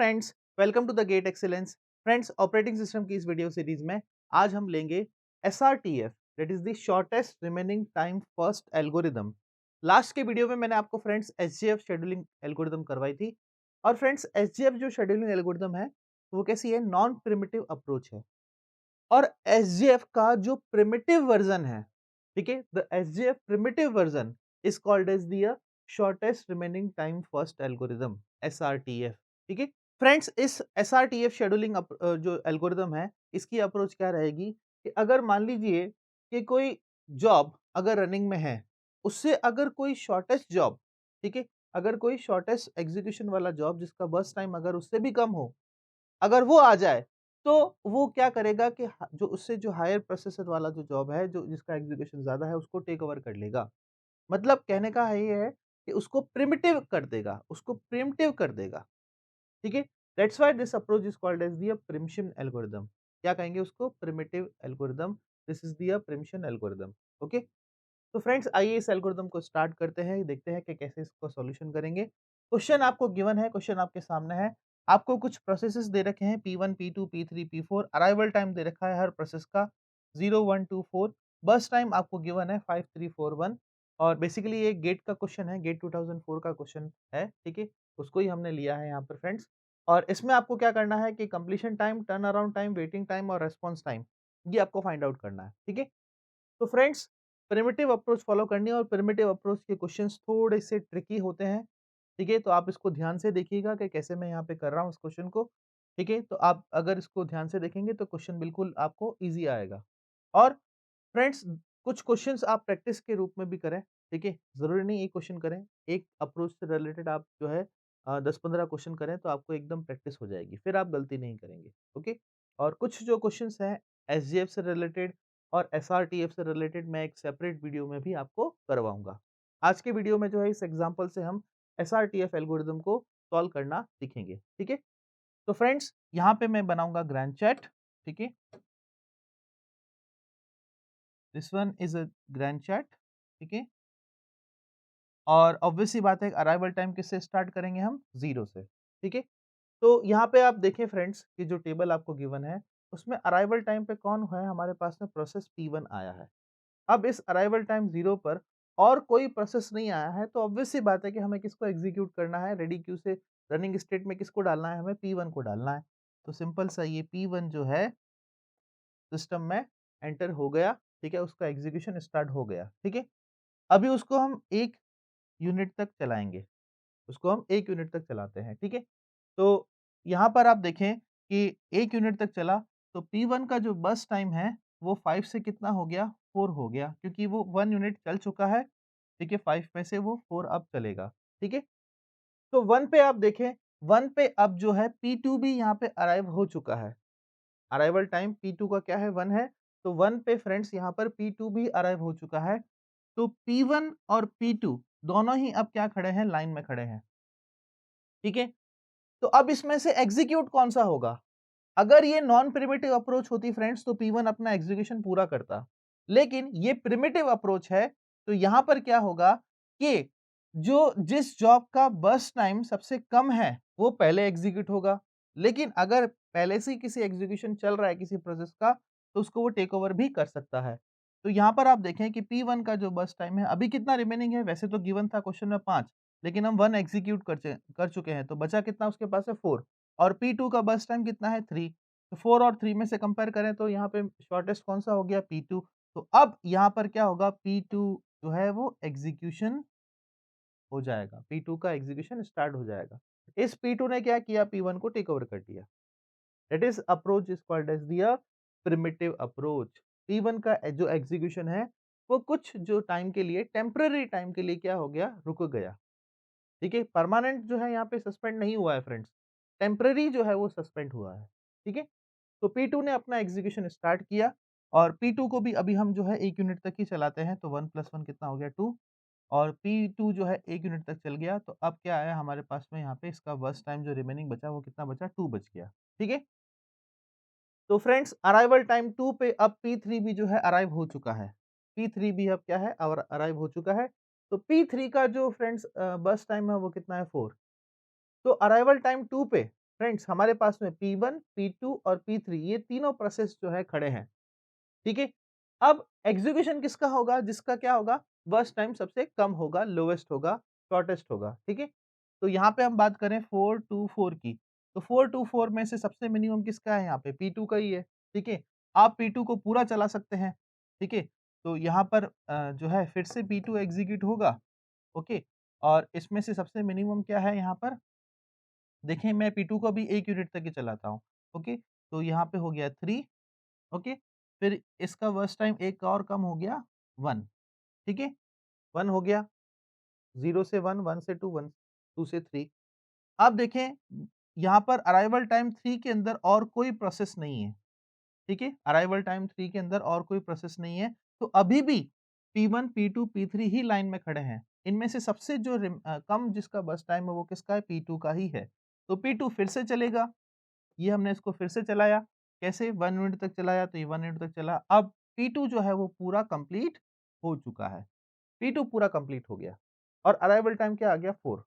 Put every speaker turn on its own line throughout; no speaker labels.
Friends, welcome to the gate excellence. Friends, operating system की इस video series में आज हम लेंगे SRTF, that is the shortest remaining time first algorithm. Last के वीडियो में मैंने आपको फ्रेंड्स SGF शेड्यूलिंग एल्गोरिदम करवाई थी। और फ्रेंड्स, SGF जो शेड्यूलिंग एल्गोरिदम है वो कैसी है, नॉन प्रिमिटिव अप्रोच है। और SGF का जो प्रिमिटिव वर्जन है, ठीक है, the SGF preemptive version is called as the shortest remaining time first algorithm, SRTF। ठीक है फ्रेंड्स, इस SRTF शेड्यूलिंग जो एल्गोरिदम है, इसकी अप्रोच क्या रहेगी कि अगर मान लीजिए कि कोई जॉब अगर रनिंग में है, उससे अगर कोई शॉर्टेस्ट जॉब, ठीक है, अगर कोई शॉर्टेस्ट एग्जीक्यूशन वाला जॉब जिसका बर्स्ट टाइम अगर उससे भी कम हो, अगर वो आ जाए, तो वो क्या करेगा कि जो उससे जो हायर प्रोसेसर वाला जो जॉब है, जो जिसका एग्जीक्यूशन ज़्यादा है, उसको टेक ओवर कर लेगा। मतलब कहने का है ये है कि उसको प्रिमिटिव कर देगा, उसको प्रीम्प्टिव कर देगा। ठीक है? That's why this approach is called as the preemption algorithm. क्या कहेंगे उसको? Primitive algorithm. This is the preemption algorithm. Okay? तो फ्रेंड्स, आइए इस एल्गोरिथम को स्टार्ट करते हैं, देखते हैं कि कैसे इसको सॉल्यूशन करेंगे। क्वेश्चन आपको गिवन है, क्वेश्चन आपके सामने है। आपको कुछ प्रोसेसेस दे रखे हैं, P1, P2, P3, P4। Arrival time दे रखा है हर प्रोसेस का 0, 1, 2, 4। बर्स्ट टाइम आपको गिवन है 5, 3, 4, 1। और बेसिकली ये गेट का क्वेश्चन है, गेट 2004 का क्वेश्चन है, ठीक है? उसको ही हमने लिया है यहाँ पर फ्रेंड्स। और इसमें आपको क्या करना है कि completion time, turn around time, waiting time और रिस्पॉन्स टाइम, ये आपको फाइंड आउट करना है, ठीक है? तो फ्रेंड्स, प्रिमिटिव अप्रोच फॉलो करनी है और प्रिमिटिव अप्रोच के क्वेश्चंस थोड़े से ट्रिकी होते हैं, ठीक है? तो आप इसको ध्यान से देखिएगा कि कैसे मैं यहाँ पे कर रहा हूँ इस क्वेश्चन को, ठीक है? तो आप अगर इसको ध्यान से देखेंगे तो क्वेश्चन बिल्कुल आपको ईज़ी आएगा। और फ्रेंड्स, कुछ क्वेश्चंस आप प्रैक्टिस के रूप में भी करें, ठीक है? ज़रूरी नहीं एक क्वेश्चन करें, एक अप्रोच से रिलेटेड आप जो है 10-15 क्वेश्चन करें तो आपको एकदम प्रैक्टिस हो जाएगी, फिर आप गलती नहीं करेंगे, ओके? और कुछ जो क्वेश्चन्स हैं SGF से रिलेटेड और SRTF से रिलेटेड मैं एक सेपरेट वीडियो में भी आपको करवाऊँगा। आज के वीडियो में जो है इस एग्ज़ाम्पल से हम SRTF एल्गोरिदम को सॉल्व करना सीखेंगे, ठीक है? तो फ्रेंड्स, यहाँ पे मैं बनाऊँगा ग्रैंड चैट, ठीक है? This one is a grand chat, ठीक है? और ऑब्वियस सी बात है अराइवल टाइम किससे स्टार्ट करेंगे हम? 0 से, ठीक है? तो यहाँ पे आप देखें फ्रेंड्स कि जो टेबल आपको गिवन है, उसमें अराइवल टाइम पे कौन है हमारे पास में? प्रोसेस P1 आया है। अब इस अराइवल टाइम 0 पर और कोई प्रोसेस नहीं आया है, तो ऑब्वियस सी बात है कि हमें किसको एग्ज़ीक्यूट करना है, रेडी क्यू से रनिंग स्टेट में किसको डालना है? हमें P1 को डालना है। तो सिंपल सा ये P1 जो है सिस्टम में एंटर हो गया, ठीक है? उसका एग्ज़ीक्यूशन स्टार्ट हो गया, ठीक है? अभी उसको हम 1 यूनिट तक चलाएँगे, उसको हम 1 यूनिट तक चलाते हैं, ठीक है? तो यहाँ पर आप देखें कि 1 यूनिट तक चला, तो P1 का जो बर्स्ट टाइम है, वो 5 से कितना हो गया? 4 हो गया, क्योंकि वो 1 यूनिट चल चुका है, ठीक है? 5 में से वो 4 अब चलेगा, ठीक है? तो 1 पे आप देखें, 1 पे अब जो है P2 भी यहाँ पे अराइव हो चुका है। अराइवल टाइम P2 का क्या है? 1 है, तो 1 पे फ्रेंड्स यहाँ पर P2 भी अराइव हो चुका है। तो P1 और P2 दोनों ही अब क्या खड़े हैं? लाइन में खड़े हैं, ठीक है? तो अब इसमें से एग्ज़ीक्यूट कौन-सा होगा? अगर ये नॉन प्रिमिटिव अप्रोच होती फ्रेंड्स, तो P1 अपना एग्जीक्यूशन पूरा करता। लेकिन ये प्रिमिटिव अप्रोच है, तो यहाँ पर क्या होगा कि जो जिस जॉब का बर्स्ट टाइम सबसे कम है, वो पहले एग्जीक्यूट होगा। लेकिन अगर पहले से ही किसी एग्जीक्यूशन चल रहा है किसी प्रोसेस का, तो उसको वो टेक ओवर भी कर सकता है। तो यहाँ पर आप देखें कि P1 का जो बर्स्ट टाइम है, अभी कितना रिमेनिंग है? वैसे तो गिवन था क्वेश्चन में 5, लेकिन हम 1 एग्जीक्यूट कर चुके हैं, तो बचा कितना उसके पास है? 4। और P2 का बर्स्ट टाइम कितना है? 3। तो 4 और 3 में से कंपेयर करें तो यहाँ पे शॉर्टेस्ट कौन-सा हो गया? P2। तो अब यहाँ पर क्या होगा? P2 जो है वो एग्ज़ीक्यूशन हो जाएगा, P2 का एग्ज़ीक्यूशन स्टार्ट हो जाएगा। इस P2 ने क्या किया? P1 को टेक ओवर कर दिया। That is approach is called as the primitive approach. P1 का जो एग्ज़ीक्यूशन है, वो कुछ जो टाइम के लिए, टेम्परेरी टाइम के लिए क्या हो गया? रुक गया। ठीक है? परमानेंट जो है यहाँ पे सस्पेंड नहीं हुआ है फ्रेंड्स, टेम्परेरी जो है वो सस्पेंड हुआ है। ठीक है? तो P2 ने अपना एग्ज़ीक्यूशन स्टार्ट किया और P2 को भी अभी हम जो है 1 यूनिट तक ही चलाते हैं, तो 1 + 1 कितना हो गया? 2। और P2 जो है 1 यूनिट तक चल गया, तो अब क्या आया हमारे पास में यहाँ पे इसका बर्स्ट टाइम जो रिमेनिंग बचा वो कितना बचा? 2 बच गया। ठीक है? तो फ्रेंड्स, अराइवल टाइम 2 पे अब P3 भी जो है अराइव हो चुका है। P3 भी अब क्या है? और अराइव हो चुका है। तो P3 का जो फ्रेंड्स बर्स्ट टाइम है वो कितना है? 4। तो अराइवल टाइम 2 पे फ्रेंड्स हमारे पास में P1, P2 और P3 ये तीनों प्रोसेस जो है खड़े हैं, ठीक है? अब एग्जीक्यूशन किसका होगा? जिसका क्या होगा? बर्स्ट टाइम सबसे कम होगा, लोएस्ट होगा, शॉर्टेस्ट होगा, ठीक है? तो यहाँ पे हम बात करें 4-2-4 की, तो 4-2-4 में से सबसे मिनिमम किसका है यहाँ पे? P2 का ही है, ठीक है? आप P2 को पूरा चला सकते हैं, ठीक है? तो यहाँ पर जो है फिर से P2 एग्जीक्यूट होगा, ओके? और इसमें से सबसे मिनिमम क्या है यहाँ पर? देखें मैं P2 को भी 1 यूनिट तक ही चलाता हूँ, ओके? तो यहाँ पे हो गया 3, ओके? फिर इसका वर्स्ट टाइम एक और कम हो गया 1, ठीक है? 1 हो गया, 0 से 1, 1 से 2, 1 2 से 3। अब देखें यहाँ पर अराइवल टाइम 3 के अंदर और कोई प्रोसेस नहीं है, ठीक है? अराइवल टाइम 3 के अंदर और कोई प्रोसेस नहीं है, तो अभी भी P1, P2, P3 ही लाइन में खड़े हैं। इनमें से सबसे जो कम जिसका बर्स्ट टाइम है वो किसका है? P2 का ही है। तो P2 फिर से चलेगा, ये हमने इसको फिर से चलाया, कैसे? 1 यूनिट तक चलाया तो ये 1 यूनिट तक चला। अब P2 जो है वो पूरा कंप्लीट हो चुका है। P2 पूरा कंप्लीट हो गया और अराइवल टाइम क्या आ गया? 4।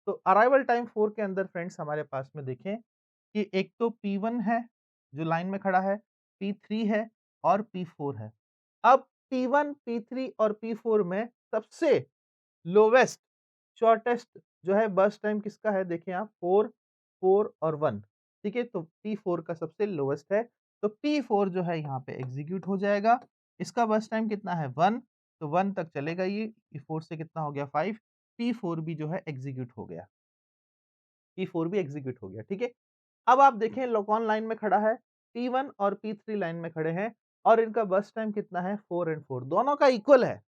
तो अराइवल टाइम 4 के अंदर फ्रेंड्स हमारे पास में देखें कि एक तो P1 है, जो लाइन में खड़ा है, P3 है और P4 है। अब P1, P3 और P4 में सबसे लोवेस्ट, शॉर्टेस्ट जो है बर्स्ट टाइम किसका है? देखिए आप 4, 4 और 1, ठीक है? तो P4 का सबसे लोवेस्ट है, तो P4 जो है यहाँ पे एग्ज़ीक्यूट हो जाएगा। इसका बर्स्ट टाइम कितना है? 1, तो 1 तक चलेगा ये 4 से कितना हो गया? 5, P4 भी जो है एग्ज़ीक्यूट हो गया। P4 भी एग्ज़ीक्यूट हो गया, ठीक है? अब आप देखें लोकॉन लाइन में खड़ा है, P1 और P3 लाइन में खड़े हैं और इनका बर्स्ट टाइम कितना है? 4 एंड 4 दोनों का इक्वल है,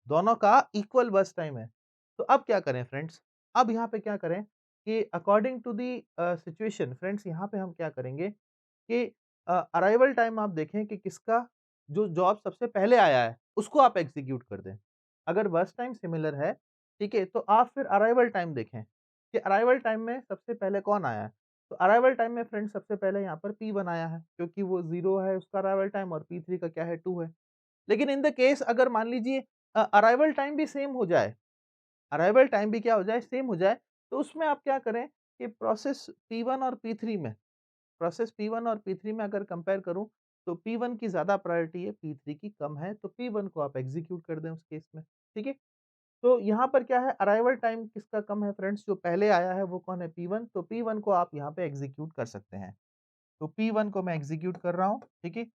दोनों का इक्वल बर्स्ट टाइम है। तो अब क्या करें फ्रेंड्स? अब यहाँ पे क्या करें कि according to the situation friends यहाँ पे हम क्या करेंगे कि अराइवल टाइम आप देखें कि किसका जो जॉब सबसे पहले आया है, उसको आप एग्ज़ीक्यूट कर दें। अगर बर्स्ट टाइम सिमिलर है, ठीक है? तो आप फिर अराइवल टाइम देखें कि अराइवल टाइम में सबसे पहले कौन आया है? तो अराइवल टाइम में फ्रेंड्स सबसे पहले यहाँ पर P1 आया है, क्योंकि वो 0 है उसका अराइवल टाइम और P3 का क्या है? 2 है। लेकिन इन द केस अगर मान लीजिए अराइवल टाइम भी सेम हो जाए, अराइवल टाइम भी क्या हो जाए? सेम हो जाए, तो उसमें आप क्या करें कि प्रोसेस P1 और P3 में प्रोसेस P1 और P3 में अगर कंपेयर करूँ, तो P1 की ज़्यादा प्रायोरिटी है, P3 की कम है, तो P1 को आप एग्ज़ीक्यूट कर दें उस केस में, ठीक है? तो यहाँ पर क्या है अराइवल टाइम किसका कम है फ्रेंड्स? जो पहले आया है वो कौन है? P1, तो P1 को आप यहाँ पे एग्ज़ीक्यूट कर सकते हैं। तो P1 को मैं एग्ज़ीक्यूट कर रहा हूँ, ठीक है?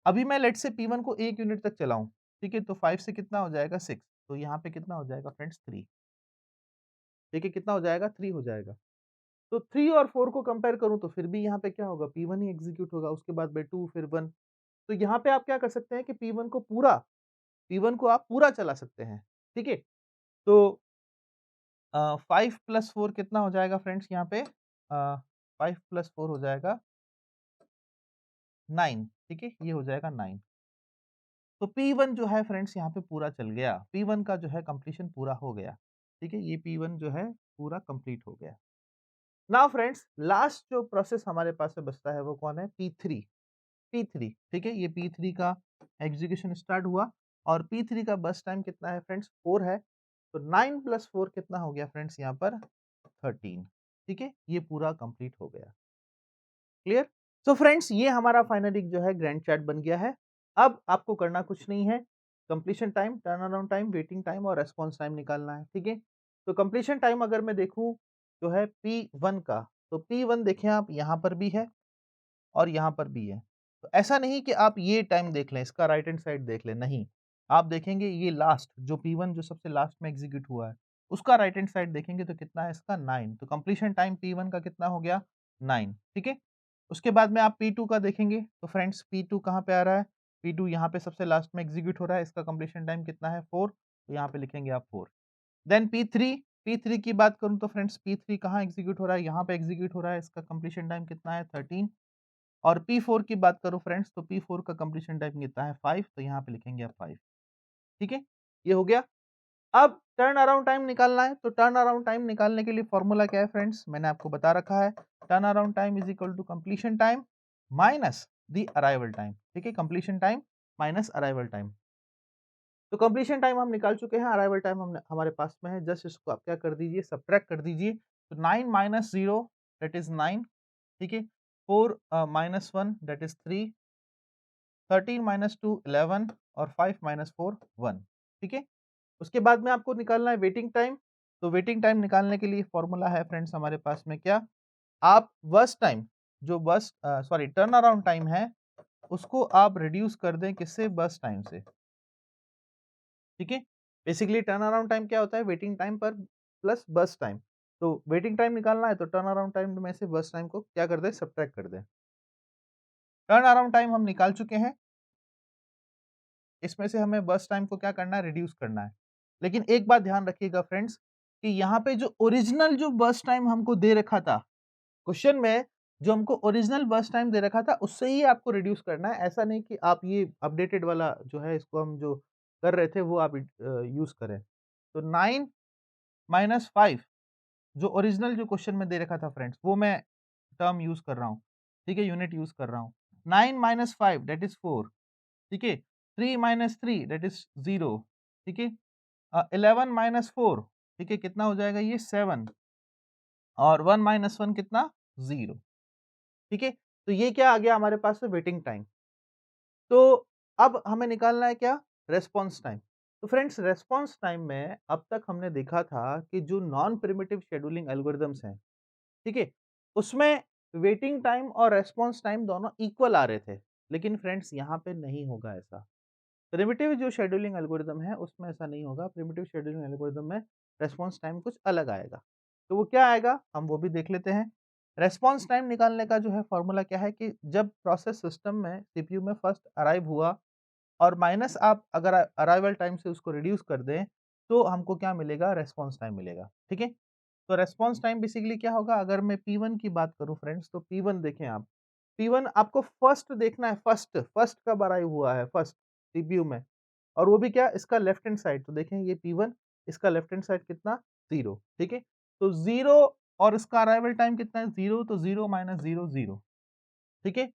अभी मैं लेट्स से P1 को 1 यूनिट तक चलाऊँ, ठीक है? तो 5 से कितना हो जाएगा? 6, तो यहाँ पे कितना हो जाएगा फ्रेंड्स? 3, ठीक है? कितना हो जाएगा? 3 हो जाएगा। तो 3 और 4 को कंपेयर करूँ तो फिर भी यहाँ पे क्या होगा? P1 ही एग्ज़ीक्यूट होगा, उसके बाद में 2 फिर 1। तो यहाँ पे आप क्या कर सकते हैं कि P1 को आप पूरा चला सकते हैं, ठीक है? तो 5 प्लस 4 कितना हो जाएगा फ्रेंड्स यहाँ पे? 5 प्लस 4 हो जाएगा 9, ठीक है? ये हो जाएगा 9। तो P1 जो है फ्रेंड्स यहाँ पे पूरा चल गया, P1 का जो है कंप्लीशन पूरा हो गया, ठीक है? ये P1 जो है पूरा कंप्लीट हो गया। नाउ फ्रेंड्स लास्ट जो प्रोसेस हमारे पास में बचता है वो कौन है? P3, P3 ठीक है? ये P3 का एग्ज़ीक्यूशन स्टार्ट हुआ और P3 का बर्स्ट टाइम कितना है फ्रेंड्स? 4 है। तो 9 प्लस 4 कितना हो गया फ्रेंड्स यहाँ पर? 13, ठीक है? ये पूरा कंप्लीट हो गया। क्लियर? सो फ्रेंड्स ये हमारा फाइनली जो है ग्रैंड चैट बन गया है। अब आपको करना कुछ नहीं है, completion time, turn around time, waiting time और रिस्पॉन्स टाइम निकालना है, ठीक है? तो कंप्लीशन टाइम अगर मैं देखूँ जो है P1 का, तो P1 देखें आप यहाँ पर भी है और यहाँ पर भी है। तो ऐसा नहीं कि आप ये टाइम देख लें, इसका राइट हैंड साइड देख लें, नहीं। आप देखेंगे ये लास्ट जो P1 जो सबसे लास्ट में एग्ज़ीक्यूट हुआ है, उसका राइट हैंड साइड देखेंगे तो कितना है इसका? 9, तो कंप्लीशन टाइम P1 का कितना हो गया? 9, ठीक है? उसके बाद में आप P2 का देखेंगे, तो फ्रेंड्स P2 कहाँ पे आ रहा है? P2 यहाँ पे सबसे लास्ट में एग्ज़ीक्यूट हो रहा है, इसका कंप्लीशन टाइम कितना है? 4, तो यहाँ पे लिखेंगे आप 4। देन P3, P3 की बात करूँ तो फ्रेंड्स P3 कहाँ एग्ज़ीक्यूट हो रहा है? यहाँ पे एग्ज़ीक्यूट हो रहा है, इसका कंप्लीशन टाइम कितना है? 13। और P4 की बात करूँ फ्रेंड्स तो P4 का कंप्लीशन टाइम कितना है? 5, तो यहाँ पे लिखेंगे आप 5, ठीक है? ये हो गया। अब टर्न अराउंड टाइम निकालना है, तो टर्न अराउंड टाइम निकालने के लिए फ़ॉर्मूला क्या है फ्रेंड्स? मैंने आपको बता रखा है, turn around time is equal to completion time minus the arrival time, ठीक है? Completion time minus arrival time. तो कंप्लीशन टाइम हम निकाल चुके हैं, अराइवल टाइम हमने हमारे पास में है, जस्ट इसको आप क्या कर दीजिए? सब्ट्रैक्ट कर दीजिए। तो 9 माइनस 0 दैट इज 9, ठीक है। 4 माइनस 1 दैट इज 3, 13 माइनस 2 11 और 5 माइनस 4 1, ठीक है। उसके बाद में आपको निकालना है वेटिंग टाइम। तो वेटिंग टाइम निकालने के लिए फॉर्मूला है फ्रेंड्स हमारे पास में क्या, आप बर्स्ट टाइम, जो burst sorry turn around time है, उसको आप रिड्यूस कर दें किससे, बर्स्ट टाइम से, ठीक है। बेसिकली टर्न अराउंड टाइम क्या होता है, वेटिंग टाइम पर प्लस बर्स्ट टाइम। तो वेटिंग टाइम निकालना है तो टर्न अराउंड टाइम में से बर्स्ट टाइम को क्या कर दें, सब्ट्रैक्ट कर दें। टर्न अराउंड टाइम हम निकाल चुके हैं, इसमें से हमें बर्स्ट टाइम को क्या करना है, रिड्यूस करना है। लेकिन एक बात ध्यान रखिएगा फ्रेंड्स कि यहाँ पे जो ओरिजिनल जो बर्स्ट टाइम हमको दे रखा था क्वेश्चन में, जो हमको ओरिजिनल बर्स्ट टाइम दे रखा था उससे ही आपको रिड्यूस करना है। ऐसा नहीं कि आप ये अपडेटेड वाला जो है इसको हम जो कर रहे थे वो आप यूज करें। तो 9 माइनस 5 जो ओरिजिनल जो क्वेश्चन में दे रखा था फ्रेंड्स, वो मैं टर्म यूज कर रहा हूँ, ठीक है, यूनिट यूज कर रहा हूँ। 9 माइनस 5 दैट इज 4, ठीक है। 3 माइनस 3 दैट इज 0, ठीक है। 11 माइनस 4, ठीक है, कितना हो जाएगा ये 7, और 1 माइनस 1 कितना, 0, ठीक है। तो ये क्या आ गया हमारे पास में, वेटिंग टाइम। तो अब हमें निकालना है क्या, रेस्पॉन्स टाइम। तो फ्रेंड्स रेस्पॉन्स टाइम में अब तक हमने देखा था कि जो नॉन प्रिमिटिव शेड्यूलिंग एल्गोरिदम्स हैं, ठीक है, उसमें वेटिंग टाइम और रेस्पॉन्स टाइम दोनों इक्वल आ रहे थे। लेकिन फ्रेंड्स यहाँ पे नहीं होगा ऐसा। प्रिमिटिव जो शेड्यूलिंग एल्गोरिदम है उसमें ऐसा नहीं होगा। प्रिमिटिव शेड्यूलिंग एल्गोरिदम में रेस्पॉन्स टाइम कुछ अलग आएगा। तो वो क्या आएगा हम वो भी देख लेते हैं। रेस्पॉन्स टाइम निकालने का जो है फॉर्मूला क्या है कि जब प्रोसेस सिस्टम में सीपीयू में फर्स्ट अराइव हुआ और माइनस आप अगर अराइवल टाइम से उसको रिड्यूस कर दें तो हमको क्या मिलेगा, रेस्पॉन्स टाइम मिलेगा, ठीक है। तो रेस्पॉन्स टाइम बेसिकली क्या होगा, अगर मैं P1 की बात करूं फ्रेंड्स, तो P1 देखें आप, P1 आपको फर्स्ट देखना है, फर्स्ट फर्स्ट कब अराइव हुआ है, फर्स्ट सीपीयू में, और वो भी क्या, इसका लेफ्ट हैंड साइड। तो देखें ये P1, इसका लेफ्ट हैंड साइड कितना, 0, ठीक है। तो 0 और इसका अराइवल टाइम कितना है, 0, तो 0 माइनस 0 0, ठीक है।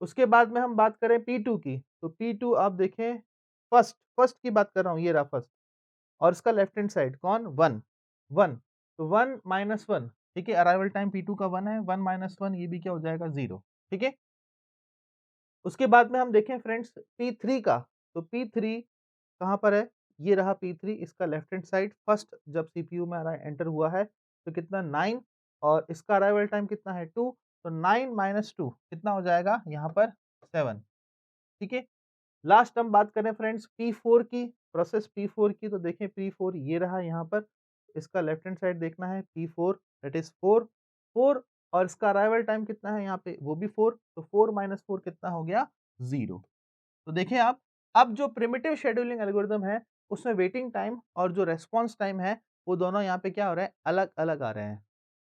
उसके बाद में हम बात करें P2 की, तो P2 आप देखें, फर्स्ट फर्स्ट की बात कर रहा हूँ, ये रहा फर्स्ट, और इसका लेफ्ट हैंड साइड कौन, 1 1, तो 1 माइनस 1, ठीक है, अराइवल टाइम P2 का 1 है, 1 माइनस 1 ये भी क्या हो जाएगा, 0, ठीक है। उसके बाद में हम देखें फ्रेंड्स P3 का, तो P3 कहाँ पर है, ये रहा P3, इसका लेफ्ट हैंड साइड फर्स्ट जब सीपीयू में एंटर हुआ है तो कितना 9, और इसका अराइवल टाइम कितना है 2, तो 9 माइनस 2 कितना हो जाएगा यहाँ पर 7, ठीक है। लास्ट हम बात करें फ्रेंड्स P4 की, प्रोसेस P4 की, तो देखें P4 ये रहा यहाँ पर, इसका लेफ्ट हैंड साइड देखना है P4 दैट इज 4 4, और इसका अराइवल टाइम कितना है यहाँ पे, वो भी 4, तो 4 माइनस 4 कितना हो गया, 0। तो देखें आप, अब जो प्रिमिटिव शेड्यूलिंग एल्गोरिदम है उसमें वेटिंग टाइम और जो रेस्पॉन्स टाइम है वो दोनों यहाँ पे क्या हो रहा है, अलग अलग आ रहे हैं,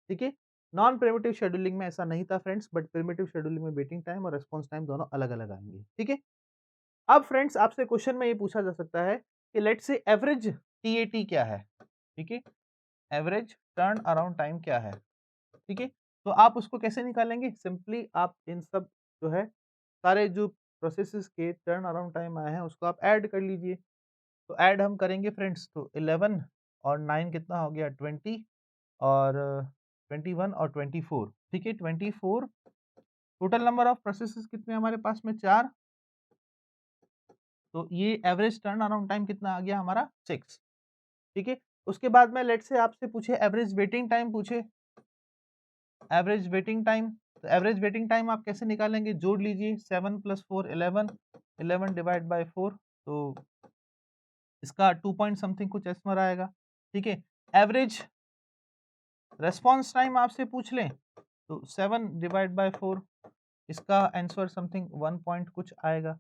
ठीक है। नॉन प्रिमिटिव शेड्यूलिंग में ऐसा नहीं था फ्रेंड्स, बट प्रिमिटिव शेड्यूलिंग में वेटिंग टाइम और रेस्पॉन्स टाइम दोनों अलग अलग आएंगे, ठीक है। अब फ्रेंड्स आपसे क्वेश्चन में ये पूछा जा सकता है कि लेट्स से एवरेज टीएटी क्या है, ठीक है, एवरेज टर्न अराउंड टाइम क्या है, ठीक है। तो आप उसको कैसे निकालेंगे, सिंपली आप इन सब जो है सारे जो प्रोसेसेस के टर्न अराउंड टाइम आए हैं उसको आप ऐड कर लीजिए। तो ऐड हम करेंगे फ्रेंड्स, तो 11 और 9 कितना हो गया, 20, और 21 और 24, ठीक है, 24। टोटल नंबर ऑफ प्रोसेसेस कितने हमारे पास में, 4। तो ये एवरेज टर्न अराउंड टाइम कितना आ गया हमारा, 6, ठीक है। उसके बाद में लेट्स से आपसे पूछे एवरेज वेटिंग टाइम पूछे, एवरेज वेटिंग टाइम, तो एवरेज वेटिंग टाइम आप कैसे निकालेंगे, जोड़ लीजिए, 7 प्लस 4 11, 11 डिवाइड बाय 4, तो इसका 2 पॉइंट समथिंग कुछ एस्मर आएगा, ठीक है। एवरेज रेस्पॉन्स टाइम आपसे पूछ लें तो 7 डिवाइड बाय 4, इसका आंसर समथिंग 1 पॉइंट कुछ आएगा,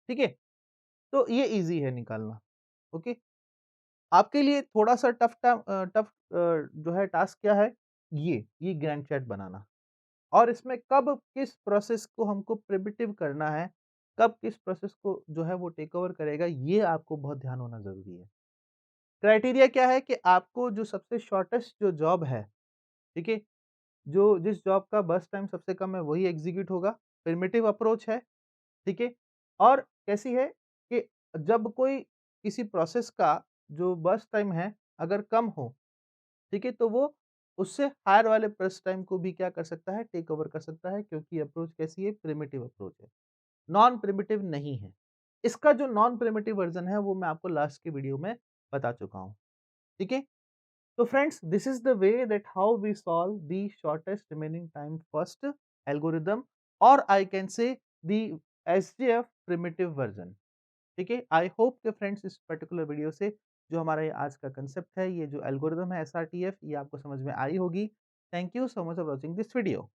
ठीक है। तो ये इजी है निकालना, ओके। आपके लिए थोड़ा-सा टफ जो है टास्क क्या है, ये गैंट चार्ट बनाना, और इसमें कब किस प्रोसेस को हमको प्रिमिटिव करना है, कब किस प्रोसेस को जो है वो टेक ओवर करेगा, ये आपको बहुत ध्यान होना ज़रूरी है। क्राइटेरिया क्या है कि आपको जो सबसे शॉर्टेस्ट जो जॉब है, ठीक है, जो जिस जॉब का बर्स्ट टाइम सबसे कम है वही एग्ज़ीक्यूट होगा, प्रिमिटिव अप्रोच है, ठीक है। और कैसी है कि जब कोई किसी प्रोसेस का जो बर्स्ट टाइम है अगर कम हो, ठीक है, तो वो उससे हायर वाले प्रेस टाइम को भी क्या कर सकता है, टेक ओवर कर सकता है, क्योंकि अप्रोच कैसी है, प्रिमिटिव अप्रोच है, नॉन प्रिमिटिव नहीं है। इसका जो नॉन प्रिमिटिव वर्ज़न है वो मैं आपको लास्ट की वीडियो में बता चुका हूँ, ठीक है? तो friends, this is the way that how we solve the shortest remaining time first algorithm, और I can say the SJF primitive version, ठीक है? आई होप कि फ्रेंड्स इस पर्टिकुलर वीडियो से जो हमारा ये आज का कांसेप्ट है, ये जो एल्गोरिदम है एसआरटीएफ, ये आपको समझ में आई होगी। Thank you so much for watching this video.